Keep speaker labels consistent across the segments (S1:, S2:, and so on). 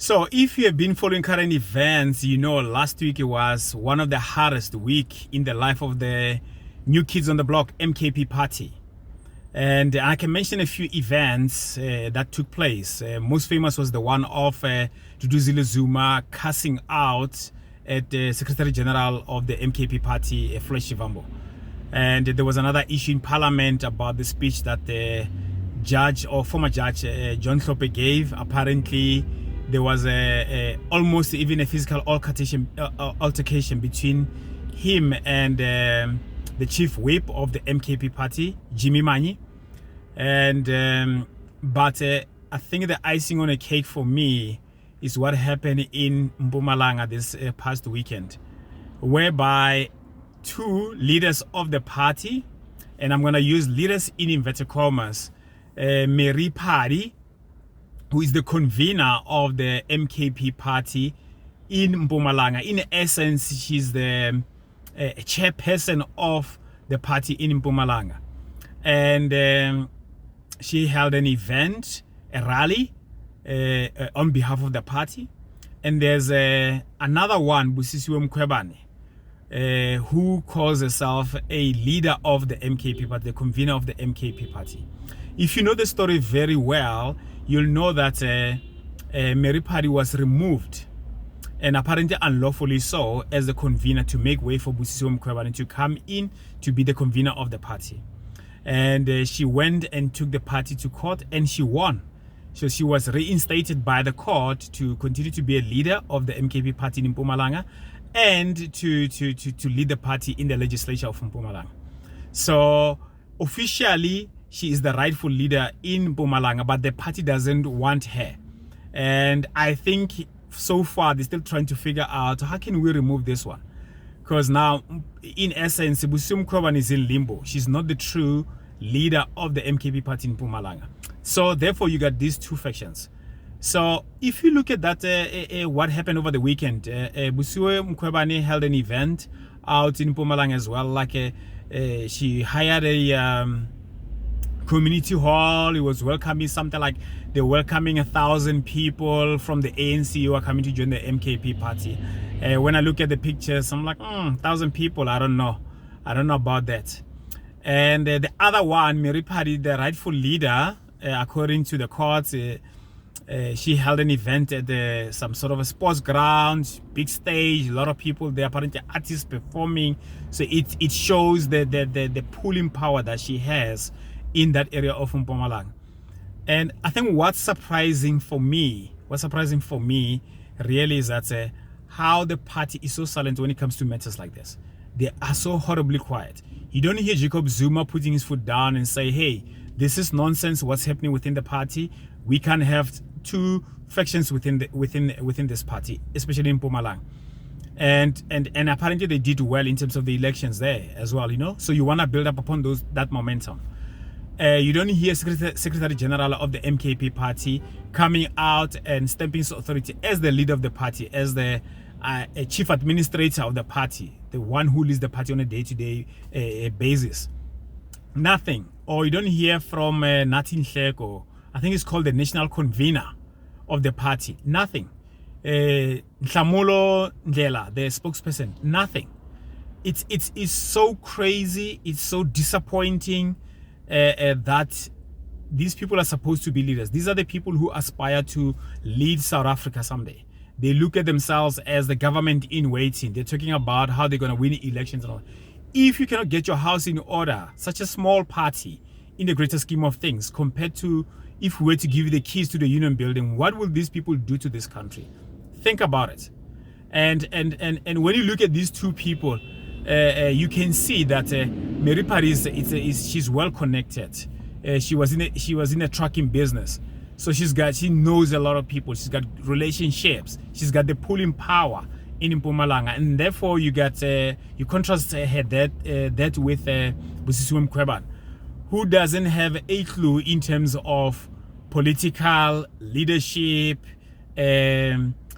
S1: So if you have been following current events, you know last week it was one of the hardest week in the life of the new kids on the block, MKP Party. And I can mention a few events that took place. Most famous was the one of Zuma cussing out at the Secretary General of the MKP Party, Floyd Shivambo. And there was another issue in Parliament about the speech that the judge or former judge John Hlophe gave. Apparently there was almost even a physical altercation between him and the chief whip of the MKP Party, Jimmy Manyi. And but I think the icing on a cake for me is what happened in Mpumalanga this past weekend, whereby two leaders of the party, and I'm going to use leaders in inverted commas, Mary Phadi, who is the convener of the MKP Party in Mpumalanga. In essence, she's the chairperson of the party in Mpumalanga. And she held an event, a rally, on behalf of the party. And there's another one, Busisiwe Mkhwebane, who calls herself a leader of the MKP Party, the convener of the MKP Party. If you know the story very well, you'll know that Mary Phadi was removed, and apparently unlawfully so, as the convener to make way for Busisiwe Mkhwebane to come in to be the convener of the party. And she went and took the party to court, and she won. So she was reinstated by the court to continue to be a leader of the MKP Party in Mpumalanga and to lead the party in the legislature of Mpumalanga. So officially, she is the rightful leader in Mpumalanga, but the party doesn't want her. And I think so far they're still trying to figure out how can we remove this one. Because now, in essence, Busisiwe Mkhwebane is in limbo. She's not the true leader of the MKP Party in Mpumalanga. So therefore, you got these two factions. So if you look at that, what happened over the weekend, Busisiwe Mkhwebane held an event out in Mpumalanga as well. Like she hired a community hall. It was welcoming something like they're welcoming 1,000 people from the ANC who are coming to join the MKP Party. When I look at the pictures, I'm like, 1,000 people, I don't know about that. And the other one, Mary Phadi, the rightful leader, according to the courts, she held an event at some sort of a sports ground, big stage, a lot of people there, apparently artists performing. So it shows the pulling power that she has in that area of Mpumalanga. And I think what's surprising for me really is that how the party is so silent when it comes to matters like this. They are so horribly quiet. You don't hear Zuma putting his foot down and say, hey, this is nonsense, what's happening within the party. We can't have two factions within this party, especially in Mpumalanga. And apparently they did well in terms of the elections there as well, you know. So you want to build up upon that momentum. You don't hear Secretary General of the MKP Party coming out and stamping his authority as the leader of the party, as the chief administrator of the party, the one who leads the party on a day-to-day basis. Nothing. Or you don't hear from Nathi Nhleko. I think it's called the national convener of the party. Nothing. Nhlamulo Ndlela, the spokesperson. Nothing. It's so crazy. It's so disappointing. That these people are supposed to be leaders. These are the people who aspire to lead South Africa someday. They look at themselves as the government in waiting. They're talking about how they're going to win elections and all. If you cannot get your house in order, such a small party in the greater scheme of things, compared to if we were to give you the keys to the union building, what will these people do to this country? Think about it. And when you look at these two people, you can see that Mary Phadi she's well connected. She was in a trucking business, so she knows a lot of people. She's got relationships. She's got the pulling power in Mpumalanga, and therefore you contrast her that with Busisiwe Mkhwebane, who doesn't have a clue in terms of political leadership.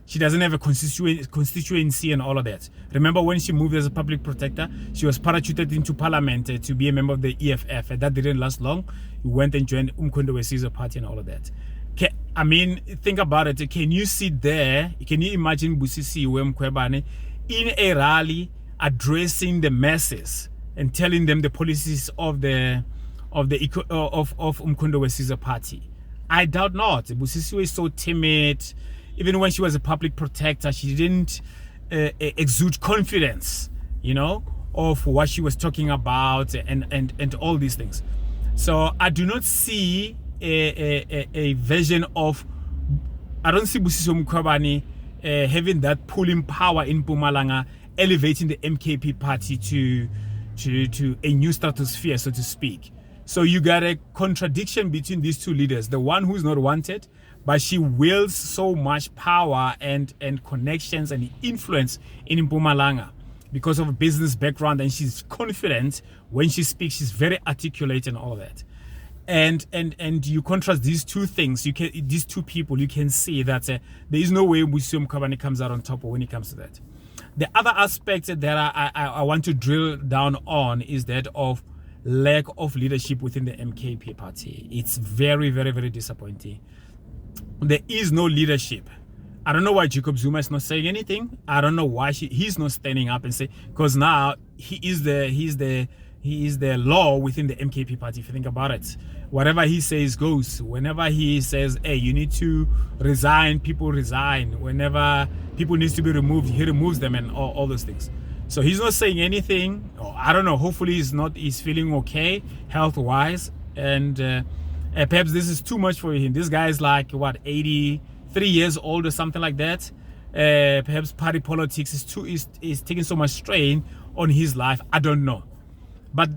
S1: She doesn't have a constituency and all of that. Remember when she moved as a public protector, she was parachuted into parliament to be a member of the EFF, and that didn't last long. He went and joined Umkhonto we Sizwe party and all of that. I mean, think about it. Can you sit there? Can you imagine Busisiwe Mkhwebane in a rally addressing the masses and telling them the policies of Umkhonto weSizwe Party? I doubt not. Busisiwe is so timid. Even when she was a public protector, she didn't exude confidence, you know, of what she was talking about and all these things. So I do not see a version of, I don't see Busisiwe Mkhwebane having that pulling power in Mpumalanga, elevating the MKP party to a new stratosphere, so to speak. So you got a contradiction between these two leaders. The one who's not wanted, but she wields so much power and connections and influence in Mpumalanga because of a business background, and she's confident when she speaks. She's very articulate and all that. And you contrast these two things. These two people. You can see that there is no way Busisiwe Mkhwebane comes out on top when it comes to that. The other aspect that I want to drill down on is that of lack of leadership within the MKP party. It's very, very, very disappointing. There is no leadership. I don't know why Jacob Zuma is not saying anything. I don't know why he's not standing up and say, because now he is the law within the MKP party. If you think about it, whatever he says goes. Whenever he says, hey, you need to resign, people resign. Whenever people need to be removed, he removes them, and all those things. So he's not saying anything. I don't know. Hopefully he's feeling okay health wise, and perhaps this is too much for him. This guy is like what, 83 years old or something like that. Perhaps party politics is taking so much strain on his life. I don't know. But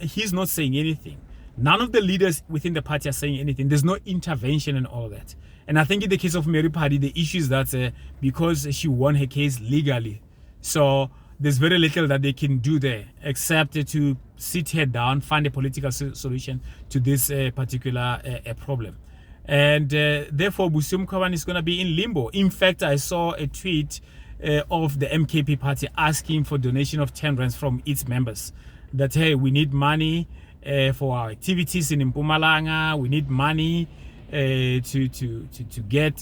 S1: he's not saying anything. None of the leaders within the party are saying anything. There's no intervention and all that. And I think in the case of Mary Phadi, the issue is that because she won her case legally, so there's very little that they can do there except to sit her down, find a political solution to this particular problem. And therefore, Busisiwe Mkhwebane is going to be in limbo. In fact, I saw a tweet of the MKP party asking for donation of 10 rands from its members. That, hey, we need money for our activities in Mpumalanga. We need money to get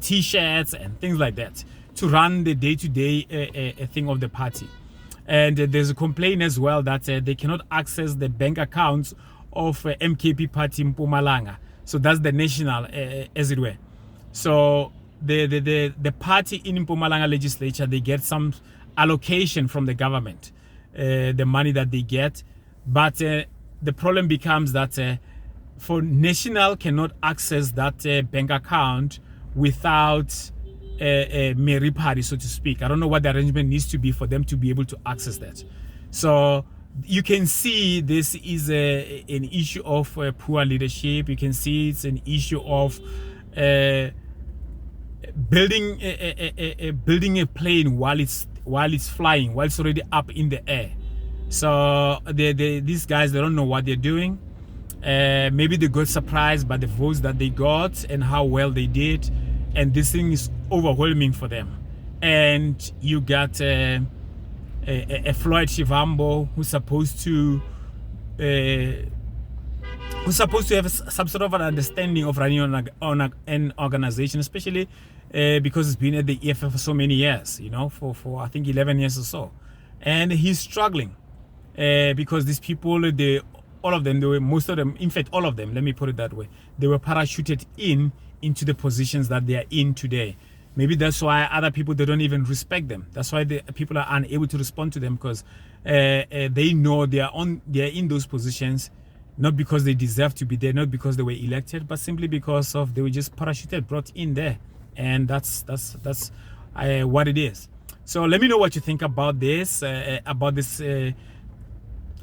S1: t-shirts and things like that to run the day-to-day thing of the party. And there's a complaint as well that they cannot access the bank accounts of MKP party in Mpumalanga. So that's the national, as it were. So the party in Mpumalanga legislature, they get some allocation from the government. The money that they get, but the problem becomes that for national cannot access that bank account without Mary Phadi, so to speak. I don't know what the arrangement needs to be for them to be able to access that. So you can see this is an issue of poor leadership. You can see it's an issue of building a plane while it's flying, while it's already up in the air. So these guys, they don't know what they're doing. Maybe they got surprised by the votes that they got and how well they did, and this thing is overwhelming for them. And you got a Floyd Shivambo who's supposed to have some sort of an understanding of running on an organization, especially because it's been at the EFF for so many years, you know, for I think 11 years or so. And he's struggling because these people, most of them, in fact, all of them, let me put it that way, they were parachuted into the positions that they are in today. Maybe that's why other people, they don't even respect them. That's why the people are unable to respond to them, because they know they are in those positions, not because they deserve to be there, not because they were elected, but simply because they were just parachuted, brought in there. And that's what it is. So let me know what you think about this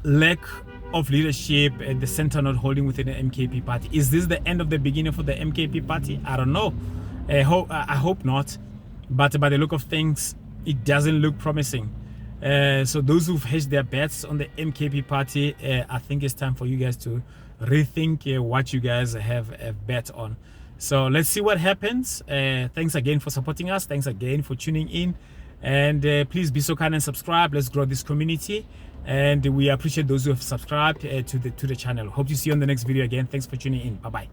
S1: lack of leadership and the center not holding within the MKP party. Is this the end of the beginning for the MKP party? I don't know. I hope not. But by the look of things, it doesn't look promising. So those who've hedged their bets on the MKP party, I think it's time for you guys to rethink what you guys have bet on. So let's see what happens. Thanks again for supporting us. Thanks again for tuning in. And please be so kind and subscribe. Let's grow this community. And we appreciate those who have subscribed to the channel. Hope to see you on the next video again. Thanks for tuning in. Bye-bye.